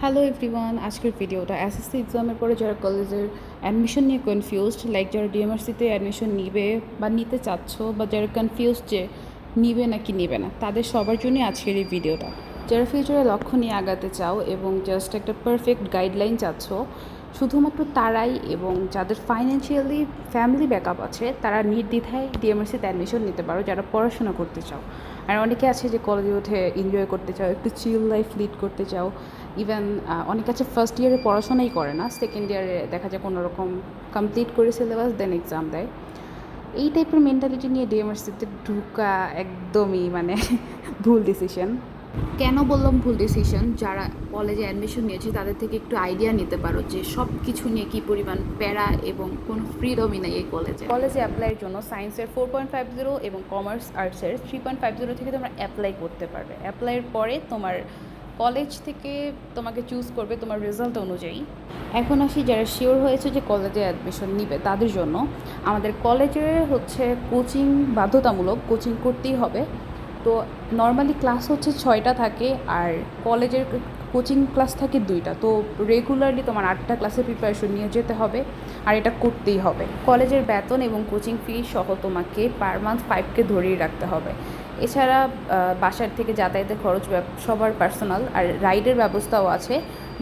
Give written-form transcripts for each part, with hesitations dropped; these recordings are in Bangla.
হ্যালো এভরিওয়ান, আজকের ভিডিওটা এসএসসি এক্সামের পরে যারা কলেজের অ্যাডমিশন নিয়ে কনফিউজড, লাইক যারা ডিএমআরসিতে অ্যাডমিশন নিবে বা নিতে চাচ্ছ, বা যারা কনফিউজড যে নিবে নাকি নিবে না, তাদের সবার জন্যই আজকের এই ভিডিওটা। যারা ফিউচারে লক্ষ্য নিয়ে আগাতে চাও এবং জাস্ট একটা পারফেক্ট গাইডলাইন চাচ্ছ, শুধুমাত্র তারাই, এবং যাদের ফাইন্যান্সিয়ালি ফ্যামিলি ব্যাকআপ আছে, তারা নির্দ্বিধায় ডিএমআরসিতে অ্যাডমিশন নিতে পারো যারা পড়াশোনা করতে চাও। আর অনেকে আছে যে কলেজে উঠে এনজয় করতে চাও, একটু চিল লাইফ লিড করতে চাও। ইভেন অনেক আছে ফার্স্ট ইয়ারে পড়াশোনাই করে না, সেকেন্ড ইয়ারে দেখা যায় কোনো রকম কমপ্লিট করে সিলেবাস দেন এক্সাম দেয়। এই টাইপের মেন্টালিটি নিয়ে ডিএমআরসিতে ঢুকা একদমই ভুল ডিসিশন। কেন বললাম ভুল ডিসিশন? যারা কলেজে অ্যাডমিশন নিয়েছে তাদের থেকে একটু আইডিয়া নিতে পারো যে সব কিছু নিয়ে কী পরিমাণ প্যারা এবং কোনো ফ্রিডমই নেই এই কলেজে অ্যাপ্লাইয়ের জন্য সায়েন্সের 4.50 এবং কমার্স আর্টসের 3.50 থেকে তোমরা অ্যাপ্লাই করতে পারবে। অ্যাপ্লাইয়ের পরে তোমার কলেজ থেকে তোমাকে চুজ করবে তোমার রেজাল্ট অনুযায়ী। এখন আসি যারা শিওর হয়েছে যে কলেজে অ্যাডমিশন নিবে তাদের জন্য। আমাদের কলেজে কোচিং বাধ্যতামূলক, কোচিং করতেই হবে। তো নর্মালি ক্লাস 6টা থাকে, আর কলেজের কোচিং ক্লাস থাকে 2টা। তো রেগুলারলি তোমার 8টা ক্লাসের প্রিপারেশন নিয়ে যেতে হবে, আর এটা করতেই হবে। কলেজের বেতন এবং কোচিং ফি সহ তোমাকে পার মান্থ 5K ধরেই রাখতে হবে। এছাড়া বাসার থেকে যাতায়াতের খরচ সবার পার্সোনাল, আর রাইডের ব্যবস্থাও আছে।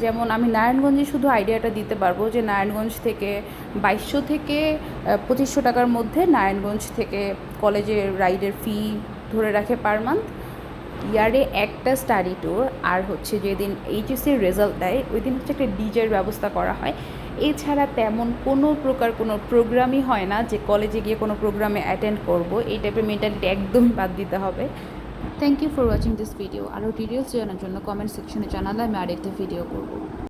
যেমন আমি নারায়ণগঞ্জে শুধু আইডিয়াটা দিতে পারবো যে নারায়ণগঞ্জ থেকে 2200 থেকে 2500 টাকার মধ্যে নারায়ণগঞ্জ থেকে কলেজের রাইডের ফি ধরে রাখে পার মান্থ। ইয়ারে একটা স্টাডি ট্যুর, আর যেদিন এইচএসসির রেজাল্ট দেয় ওই দিন একটা ডিজের ব্যবস্থা করা হয়। এছাড়া তেমন কোনো প্রকার কোনো প্রোগ্রামই হয় না যে কলেজে গিয়ে কোনো প্রোগ্রামে অ্যাটেন্ড করব, এই টাইপের মেন্টালিটি একদমই বাদ দিতে হবে। Thank you for watching this video. আরও ডিটেলস জানার জন্য কমেন্ট সেকশনে জানালে আমি আরেকটা ভিডিও করব।